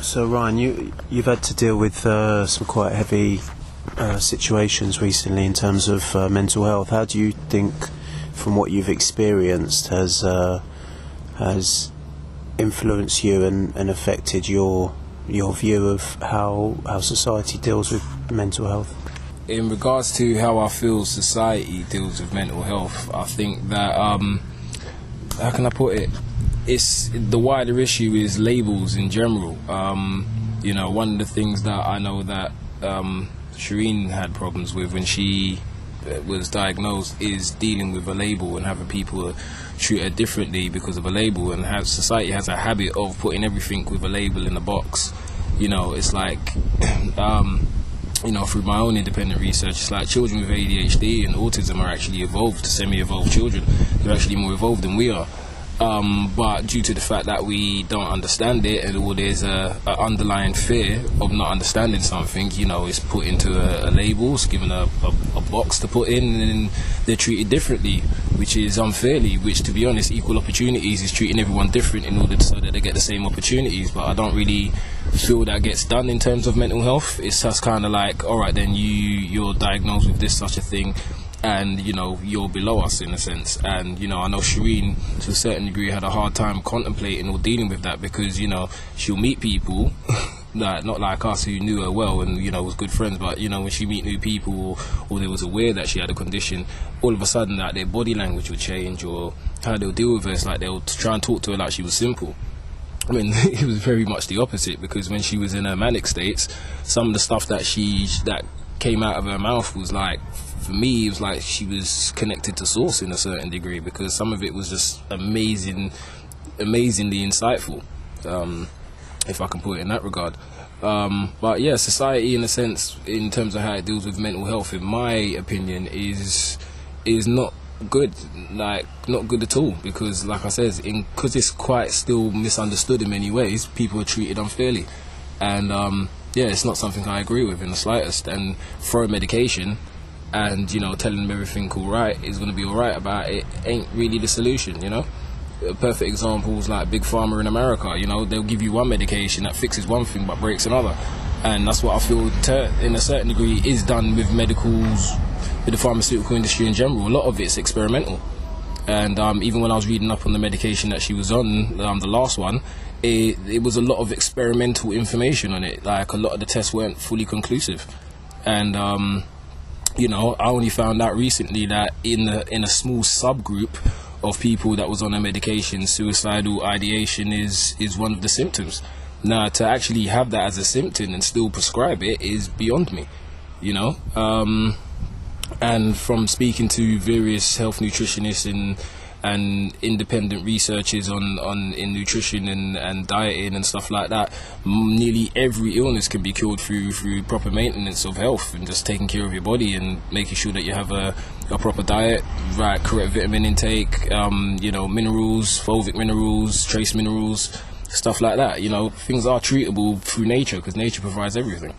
So Ryan, you've had to deal with some quite heavy situations recently in terms of mental health. How do you think, from what you've experienced, has influenced you and affected your view of how society deals with mental health? In regards to how I feel society deals with mental health, I think that how can I put it? It's the wider issue is labels in general. One of the things that I know that Shereen had problems with when she was diagnosed is dealing with a label and having people treat her differently because of a label, and how society has a habit of putting everything with a label in a box. It's like through my own independent research, it's like children with ADHD and autism are actually evolved, semi-evolved children. They're actually more evolved than we are. But due to the fact that we don't understand it, or there's a underlying fear of not understanding something, it's put into a label, it's given a box to put in, and then they're treated differently, which is unfairly, which, to be honest, equal opportunities is treating everyone different in order so that they get the same opportunities. But I don't really feel that gets done in terms of mental health. It's just kind of like, all right, then you're diagnosed with this, such a thing, and you're below us in a sense. And I know Shereen to a certain degree had a hard time contemplating or dealing with that, because she'll meet people that not like us who knew her well and was good friends, but when she meet new people or they was aware that she had a condition, all of a sudden that their body language would change, or how they'll deal with her. It's like they'll try and talk to her like she was simple. I mean, it was very much the opposite, because when she was in her manic states, some of the stuff that came out of her mouth was like, for me, it was like she was connected to source in a certain degree, because some of it was just amazingly insightful, if I can put it in that regard. But yeah, society, in a sense, in terms of how it deals with mental health, in my opinion, is not good, like not good at all, because like I said, because it's quite still misunderstood in many ways, people are treated unfairly, and it's not something I agree with in the slightest. And throw medication and telling them everything alright is going to be alright about it ain't really the solution. A perfect example is like Big Pharma in America. They'll give you one medication that fixes one thing but breaks another, and that's what I feel in a certain degree is done with medicals, with the pharmaceutical industry in general. A lot of it's experimental, and even when I was reading up on the medication that she was on, the last one, it was a lot of experimental information on it. Like, a lot of the tests weren't fully conclusive, and I only found out recently that in a small subgroup of people that was on a medication, suicidal ideation is one of the symptoms. Now, to actually have that as a symptom and still prescribe it is beyond me, and from speaking to various health nutritionists and independent researchers in nutrition and dieting and stuff like that, nearly every illness can be cured through proper maintenance of health and just taking care of your body and making sure that you have a proper diet, right, correct vitamin intake, minerals, fulvic minerals, trace minerals, stuff like that. Things are treatable through nature, because nature provides everything.